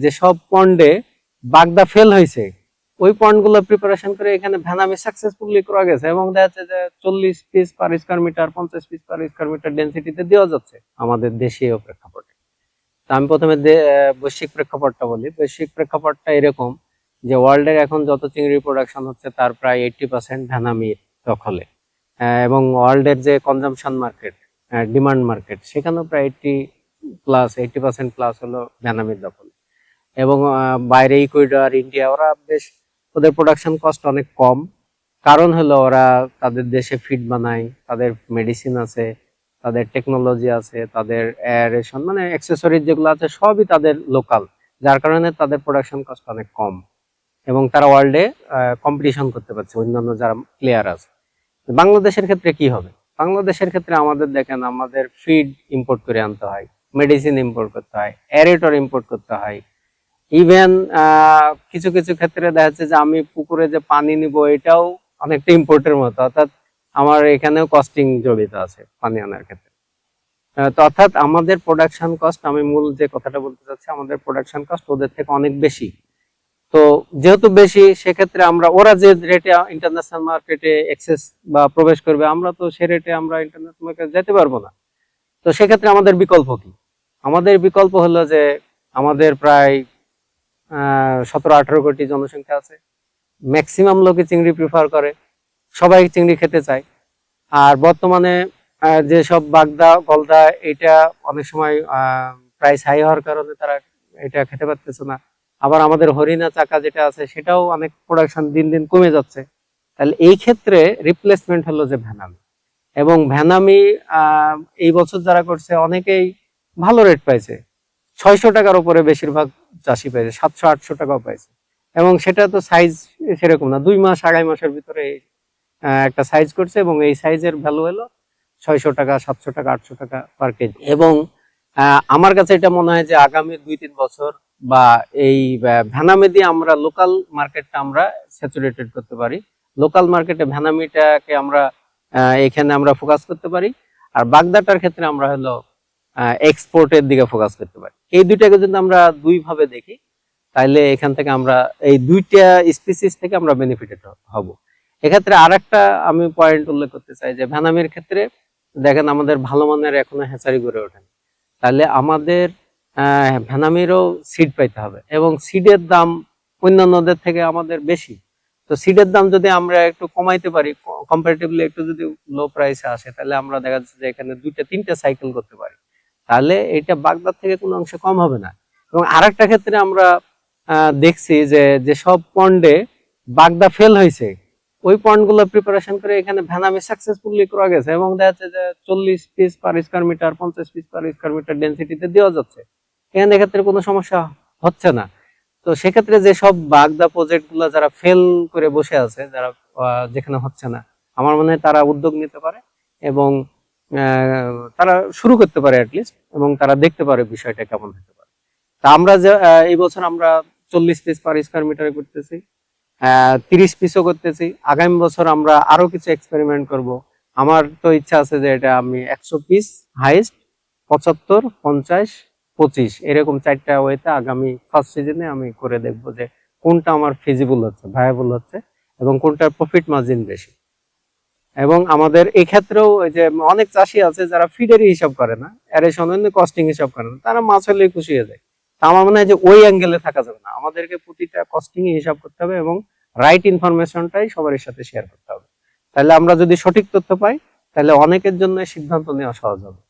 যেসব পন্ডে বাগদা ফেল হয়েছে ওই পন্ডগুলো প্রিপারেশন করে এখানে ভ্যানামি সাকসেসফুলি করা গেছে এবং দেখা যাচ্ছে যে 40 piece per square metre 50 piece per square metre ডেনসিটিতে দেওয়া যাচ্ছে আমাদের দেশীয় প্রেক্ষাপটে। তো আমি প্রথমে বৈশ্বিক প্রেক্ষাপটটা বলি। বৈশ্বিক প্রেক্ষাপটটা এরকম যে ওয়ার্ল্ডের এখন যত চিংড়ি প্রোডাকশন হচ্ছে তার প্রায় 80% ভ্যানামির দখলে, এবং ওয়ার্ল্ডের যে কনজাম্পশন মার্কেট, ডিমান্ড মার্কেট, সেখানেও প্রায় 80% প্লাস হলো ভ্যানামির দখলে। এবং বাইরে ইকুয়েডর, ইন্ডিয়া, ওরা বেশ, ওদের প্রোডাকশন কস্ট অনেক কম। কারণ হলো ওরা তাদের দেশে ফিড বানায়, তাদের মেডিসিন আছে, তাদের টেকনোলজি আছে, তাদের এয়ারেশন মানে অ্যাক্সেসরিজ যেগুলো আছে সবই তাদের লোকাল, যার কারণে তাদের প্রোডাকশন কস্ট অনেক কম এবং তারা ওয়ার্ল্ডে কম্পিটিশন করতে পারছে অন্যান্য যারা প্লেয়ার আছে। বাংলাদেশের ক্ষেত্রে কি হবে? বাংলাদেশের ক্ষেত্রে আমাদের দেখেন, আমাদের ফিড ইম্পোর্ট করে আনতে হয়, মেডিসিন ইম্পোর্ট করতে হয়, এরেটর ইম্পোর্ট করতে হয়। ইভেন কিছু কিছু ক্ষেত্রে দেখা যাচ্ছে যে আমি পুকুরে যে পানি নিব এটাও অনেকটা ইম্পোর্টের মতো, অর্থাৎ আমার এখানেও কস্টিং জড়িত আছে পানি আনার ক্ষেত্রে। তো অর্থাৎ আমাদের প্রোডাকশন কস্ট, আমি মূল যে কথাটা বলতে চাচ্ছি, আমাদের প্রোডাকশন কস্ট ওদের থেকে অনেক বেশি। তো যেহেতু বেশি, সেক্ষেত্রে আমরা, ওরা যে রেটে ইন্টারন্যাশনাল মার্কেটে এক্সেস বা প্রবেশ করবে, আমরা তো সে রেটে আমরা ইন্টারন্যাশনাল মার্কেটে যেতে পারবো না। তো সেক্ষেত্রে আমাদের বিকল্প কি? আমাদের বিকল্প হলো যে আমাদের প্রায় 17-18 কোটি জনসংখ্যা আছে, ম্যাক্সিমাম লোকে চিংড়ি প্রিফার করে, সবাই চিংড়ি খেতে চায়। আর বর্তমানে যেসব বাগদা, গলদা, এটা অনেক সময় প্রাইস হাই হওয়ার কারণে তারা এটা খেতে পারতেছে না। আবার আমাদের হরিণা চাকা যেটা আছে সেটাও অনেক প্রোডাকশন দিন দিন কমে যাচ্ছে। তাহলে এই ক্ষেত্রে রিপ্লেসমেন্ট হলো যে ভ্যানামি। এবং ভ্যানামি এই বছর যারা করছে অনেকেই ভালো রেট পাইছে, 600 টাকার উপরে বেশিরভাগ চাষি পাইছে, 700-800 টাকাও পাইছে। এবং সেটা তো সাইজ সেরকম না, 2 মাস 2.5 মাসের ভিতরে একটা সাইজ করছে এবং এই সাইজের ভ্যালু হলো 600 টাকা, 700 টাকা, 800 টাকা পার কেজি। এবং আমার কাছে এটা মনে হয় যে আগামী 2-3 বছর বা এই ভ্যানামি দিয়ে আমরা লোকাল মার্কেটটা আমরা স্যাচুরেটেড করতে পারি। লোকাল মার্কেটে ভ্যানামিটাকে আমরা এখানে আমরা ফোকাস করতে পারি। আর বাগদাটার ক্ষেত্রে আমরা হলো এক্সপোর্টের দিকে ফোকাস করতে পারি। এই দুইটাকে যদি আমরা দুই ভাবে দেখি, তাহলে এখান থেকে আমরা এই দুইটা স্পিসিস থেকে আমরা বেনিফিটেড হব। এক্ষেত্রে আরেকটা আমি পয়েন্ট উল্লেখ করতে চাই যে ভ্যানামির ক্ষেত্রে দেখেন আমাদের ভালো মানের এখনো হ্যাচারি গড়ে ওঠেন। তাহলে আমাদের ভ্যানামিরও সিড পাইতে হবে এবং সিডের দাম অন্যান্যদের থেকে আমাদের বেশি। তো সিডের দাম যদি আমরা একটু কমাইতে পারি, কম্পারেটিভলি একটু যদি লো প্রাইসে আসে, তাহলে আমরা দেখা যাচ্ছে যে এখানে 2-3টে সাইকেল করতে পারি। তাহলে এটা বাগদার থেকে কোনো অংশে কম হবে না। এবং আরেকটা ক্ষেত্রে আমরা দেখছি যে যেসব পন্ডে বাগদা ফেল হয়েছে ওই পন্ডগুলো প্রিপারেশন করে এখানে ভ্যানামি সাকসেসফুলি করা গেছে এবং দেখা যাচ্ছে যে 40 piece per square metre 50 piece per square metre ডেনসিটিতে দেওয়া যাচ্ছে। এখানে এক্ষেত্রে কোনো সমস্যা হচ্ছে না। তো সেক্ষেত্রে যেসব বাগদা প্রজেক্ট গুলো যারা ফেল করে বসে আছে, যারা যেখানে হচ্ছে না, আমার মনে হয় তারা উদ্যোগ নিতে পারে এবং তারা শুরু করতে পারে অ্যাটলিস্ট, এবং তারা দেখতে পারে বিষয়টা কেমন হতে পারে। তা আমরা যে এই বছর আমরা 40 পিস পার স্কয়ার মিটারে করতেছি, 30 পিসও করতেছি। আগামী বছর আমরা আরো কিছু এক্সপেরিমেন্ট করব। আমার তো ইচ্ছা আছে যে এটা আমি 100 পিস হাইস্ট, 75, 50, 25 এরকম 4টা ওয়েতে আগামী ফার্স্ট সিজনে আমি করে দেখব যে কোনটা আমার ফিজিবল হচ্ছে, ভায়াবল হচ্ছে এবং কোনটার প্রফিট মার্জিন বেশি। এবং আমাদের এই ক্ষেত্রেও যে অনেক চাষি আছে যারা ফিডেরই হিসাব করে না, এরেশন কস্টিং হিসাব করে না, তারা মাছ হলেই খুশি হয়ে যায়। তা আমার মনে হয় যে ওই অ্যাঙ্গেলে থাকা যাবে না, আমাদেরকে প্রতিটা কস্টিং হিসাব করতে হবে এবং রাইট ইনফরমেশনটাই সবার সাথে শেয়ার করতে হবে। তাহলে আমরা যদি সঠিক তথ্য পাই, তাহলে অনেকের জন্য সিদ্ধান্ত নেওয়া সহজ হবে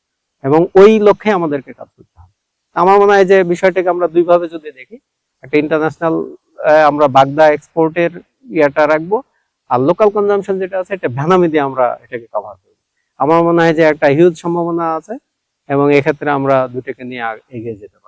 এবং ওই লক্ষ্যে আমাদেরকে কাজ করতে হবে। আমার মনে হয় যে বিষয়টাকে আমরা দুই ভাবে যদি দেখি, একটা ইন্টারন্যাশনাল আমরা বাগদা এক্সপোর্টের ইয়াটা রাখবো, আর লোকাল কনজাম্পশন যেটা আছে এটা ভ্যানামি দিয়ে আমরা এটাকে কভার করব। আমার মনে হয় যে একটা হিউজ সম্ভাবনা আছে এবং এক্ষেত্রে আমরা দুটোকে নিয়ে এগিয়ে যেতে